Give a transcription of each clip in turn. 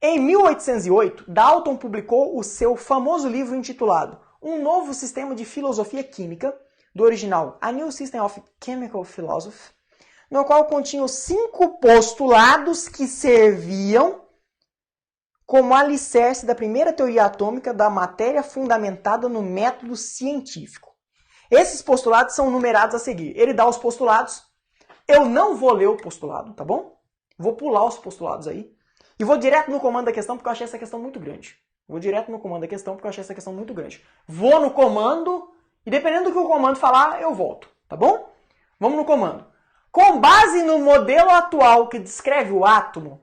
Em 1808, Dalton publicou o seu famoso livro intitulado Um Novo Sistema de Filosofia Química, do original A New System of Chemical Philosophy, no qual continha os 5 postulados que serviam como alicerce da primeira teoria atômica da matéria fundamentada no método científico. Esses postulados são numerados a seguir. Ele dá os postulados. Eu não vou ler o postulado, tá bom? Vou pular os postulados aí. E vou direto no comando da questão porque eu achei essa questão muito grande. Vou no comando e dependendo do que o comando falar, eu volto, tá bom? Vamos no comando. Com base no modelo atual que descreve o átomo,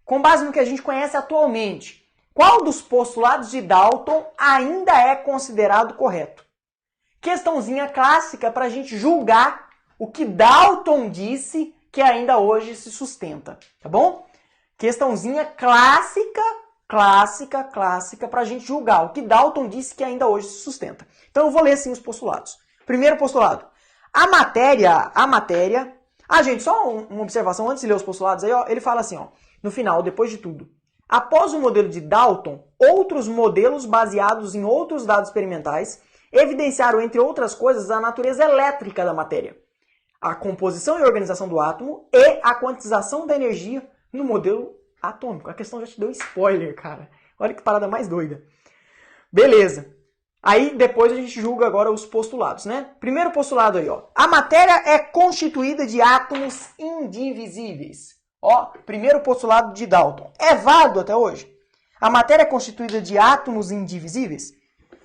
com base no que a gente conhece atualmente, qual dos postulados de Dalton ainda é considerado correto? Questãozinha clássica para a gente julgar o que Dalton disse que ainda hoje se sustenta, tá bom? Questãozinha clássica para a gente julgar o que Dalton disse que ainda hoje se sustenta. Então eu vou ler sim os postulados. Primeiro postulado. A matéria... Ah, gente, só uma observação antes de ler os postulados aí, ó, ele fala assim, ó, no final, depois de tudo. Após o modelo de Dalton, outros modelos baseados em outros dados experimentais evidenciaram, entre outras coisas, a natureza elétrica da matéria, a composição e organização do átomo e a quantização da energia no modelo atômico. A questão já te deu spoiler, cara. Olha que parada mais doida. Beleza. Aí depois a gente julga agora os postulados, né? Primeiro postulado aí, ó. A matéria é constituída de átomos indivisíveis. Ó, primeiro postulado de Dalton. É válido até hoje? A matéria é constituída de átomos indivisíveis?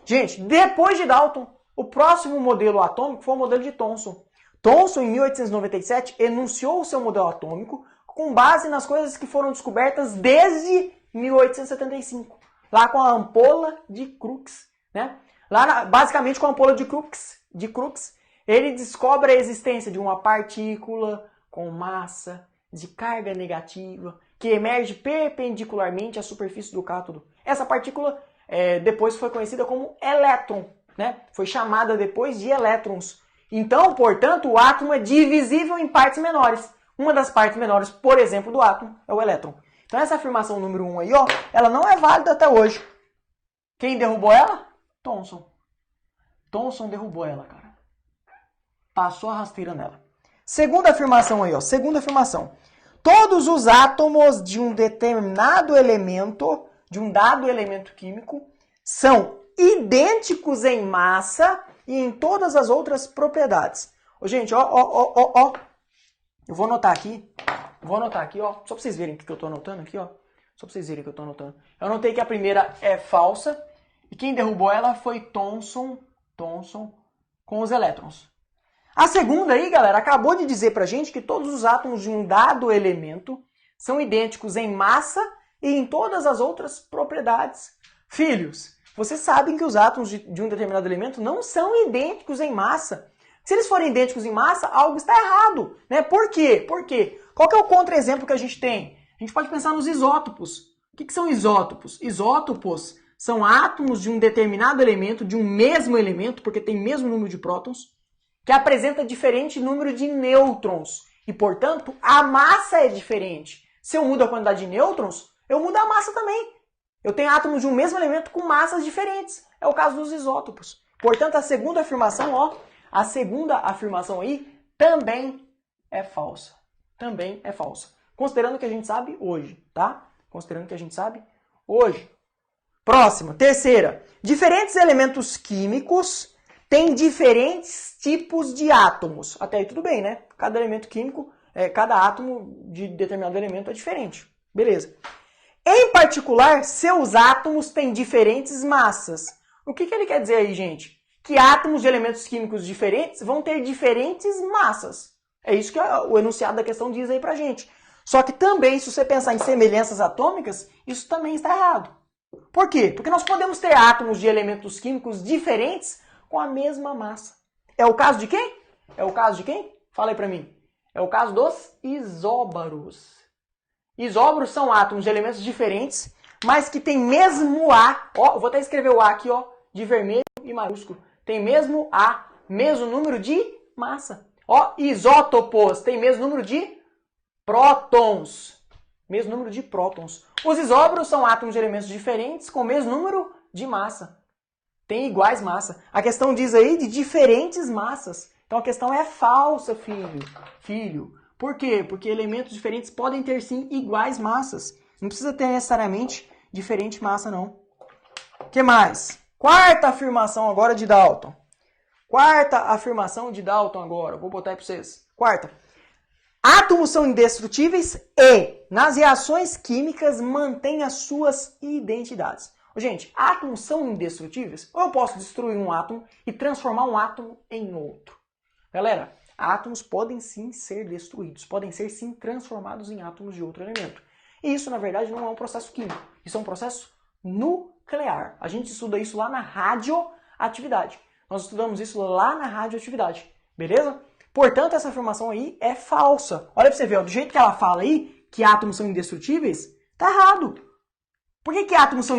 Gente, depois de Dalton, o próximo modelo atômico foi o modelo de Thomson. Thomson, em 1897, enunciou o seu modelo atômico com base nas coisas que foram descobertas desde 1875. Lá com a ampola de Crookes, né? Basicamente com a ampola de Crookes, ele descobre a existência de uma partícula com massa de carga negativa que emerge perpendicularmente à superfície do cátodo. Essa partícula depois foi conhecida como elétron, né? Foi chamada depois de elétrons. Então, portanto, o átomo é divisível em partes menores. Uma das partes menores, por exemplo, do átomo é o elétron. Então essa afirmação número 1 aí, ó, ela não é válida até hoje. Quem derrubou ela? Thomson. Thomson derrubou ela, cara. Passou a rasteira nela. Segunda afirmação aí, ó. Segunda afirmação. Todos os átomos de um determinado elemento, de um dado elemento químico, são idênticos em massa e em todas as outras propriedades. Ô, gente, ó. Eu vou anotar aqui, ó. Só pra vocês verem o que eu tô anotando aqui, ó. Eu anotei que a primeira é falsa. E quem derrubou ela foi Thomson com os elétrons. A segunda aí, galera, acabou de dizer pra gente que todos os átomos de um dado elemento são idênticos em massa e em todas as outras propriedades. Filhos, vocês sabem que os átomos de um determinado elemento não são idênticos em massa. Se eles forem idênticos em massa, algo está errado, né? Por quê? Qual que é o contra-exemplo que a gente tem? A gente pode pensar nos isótopos. O que são isótopos? Isótopos são átomos de um determinado elemento, de um mesmo elemento, porque tem mesmo número de prótons, que apresenta diferente número de nêutrons. E, portanto, a massa é diferente. Se eu mudo a quantidade de nêutrons, eu mudo a massa também. Eu tenho átomos de um mesmo elemento com massas diferentes. É o caso dos isótopos. Portanto, a segunda afirmação, ó, aí também é falsa. Considerando o que a gente sabe hoje, tá? Próxima, terceira. Diferentes elementos químicos têm diferentes tipos de átomos. Até aí tudo bem, né? Cada elemento químico, cada átomo de determinado elemento é diferente. Beleza. Em particular, seus átomos têm diferentes massas. O que ele quer dizer aí, gente? Que átomos de elementos químicos diferentes vão ter diferentes massas. É isso que o enunciado da questão diz aí pra gente. Só que também, se você pensar em semelhanças atômicas, isso também está errado. Por quê? Porque nós podemos ter átomos de elementos químicos diferentes com a mesma massa. É o caso de quem? Fala aí pra mim. É o caso dos isóbaros. Isóbaros são átomos de elementos diferentes, mas que têm mesmo A. Ó, vou até escrever o A aqui, ó, de vermelho e maiúsculo. Tem mesmo A, mesmo número de massa. Ó, isótopos tem mesmo número de prótons. Os isóbaros são átomos de elementos diferentes com o mesmo número de massa. Tem iguais massa. A questão diz aí de diferentes massas. Então a questão é falsa, filho. Por quê? Porque elementos diferentes podem ter sim iguais massas. Não precisa ter necessariamente diferente massa, não. O que mais? Quarta afirmação agora de Dalton. Quarta afirmação de Dalton agora. Vou botar aí para vocês. Quarta. Átomos são indestrutíveis e, nas reações químicas, mantêm as suas identidades. Gente, átomos são indestrutíveis? Ou eu posso destruir um átomo e transformar um átomo em outro? Galera, átomos podem sim ser destruídos, podem ser sim transformados em átomos de outro elemento. E isso, na verdade, não é um processo químico. Isso é um processo nuclear. A gente estuda isso lá na radioatividade. Nós estudamos isso lá na radioatividade. Beleza? Portanto, essa afirmação aí é falsa. Olha pra você ver, ó, do jeito que ela fala aí, que átomos são indestrutíveis, tá errado. Por que átomos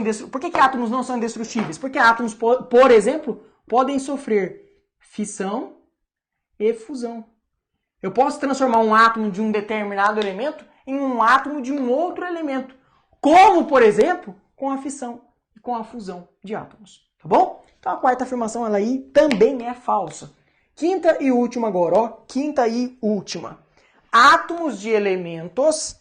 não são indestrutíveis? Porque átomos, por exemplo, podem sofrer fissão e fusão. Eu posso transformar um átomo de um determinado elemento em um átomo de um outro elemento. Como, por exemplo, com a fissão e com a fusão de átomos. Tá bom? Então a quarta afirmação ela aí também é falsa. Quinta e última agora, ó. Quinta e última. Átomos de elementos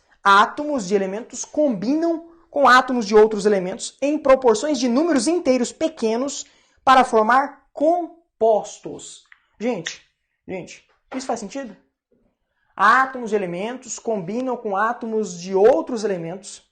combinam com átomos de outros elementos em proporções de números inteiros pequenos para formar compostos. Gente, isso faz sentido? Átomos de elementos combinam com átomos de outros elementos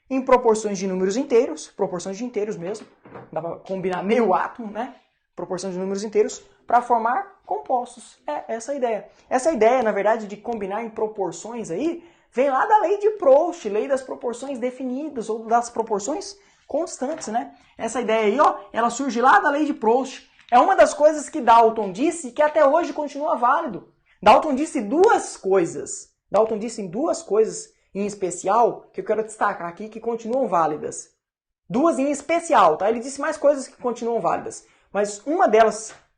em proporções de números inteiros, proporções de inteiros mesmo, dá para combinar meio átomo, né? Proporções de números inteiros, para formar compostos. É essa a ideia. Essa ideia, na verdade, de combinar em proporções aí, vem lá da lei de Proust, lei das proporções definidas, ou das proporções constantes, né? Essa ideia aí, ó, ela surge lá da lei de Proust. É uma das coisas que Dalton disse que até hoje continua válido. Dalton disse duas coisas. Dalton disse em duas coisas em especial que eu quero destacar aqui que continuam válidas. Duas em especial, tá? Ele disse mais coisas que continuam válidas, mas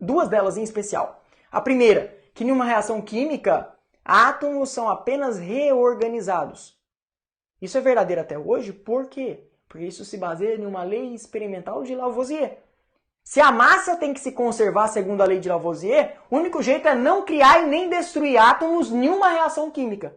duas delas em especial. A primeira, que em uma reação química, átomos são apenas reorganizados. Isso é verdadeiro até hoje, por quê? Porque isso se baseia em uma lei experimental de Lavoisier. Se a massa tem que se conservar segundo a lei de Lavoisier, o único jeito é não criar e nem destruir átomos em uma reação química.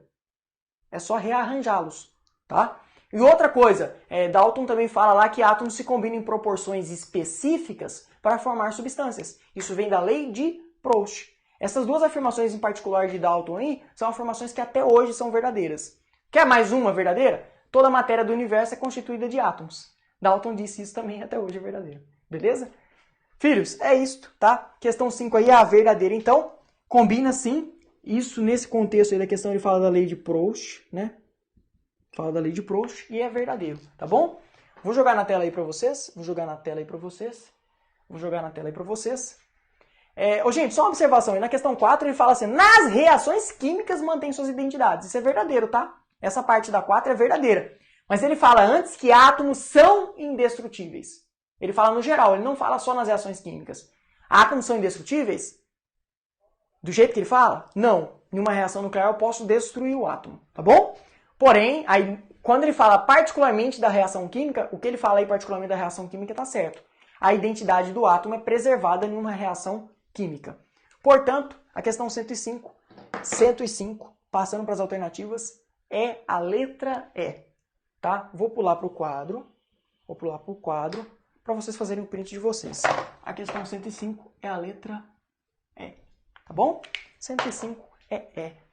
É só rearranjá-los, tá? E outra coisa, Dalton também fala lá que átomos se combinam em proporções específicas para formar substâncias. Isso vem da lei de Proust. Essas duas afirmações em particular de Dalton aí são afirmações que até hoje são verdadeiras. Quer mais uma verdadeira? Toda a matéria do universo é constituída de átomos. Dalton disse isso também, até hoje é verdadeiro. Beleza? Filhos, é isto, tá? Questão 5 aí é a verdadeira. Então, combina sim. Isso nesse contexto aí da questão ele fala da lei de Proust, né? Fala da lei de Proust e é verdadeiro, tá bom? Vou jogar na tela aí pra vocês. Gente, só uma observação aí. Na questão 4 ele fala assim, nas reações químicas mantém suas identidades. Isso é verdadeiro, tá? Essa parte da 4 é verdadeira. Mas ele fala antes que átomos são indestrutíveis. Ele fala no geral, ele não fala só nas reações químicas. Átomos são indestrutíveis? Do jeito que ele fala? Não. Em uma reação nuclear eu posso destruir o átomo, tá bom? Porém, aí, quando ele fala particularmente da reação química, o que ele fala aí particularmente da reação química está certo. A identidade do átomo é preservada em uma reação química. Portanto, a questão 105, passando para as alternativas, é a letra E. Tá? Vou pular para o quadro para vocês fazerem o print de vocês. A questão 105 é a letra E. Tá bom? 105 é E.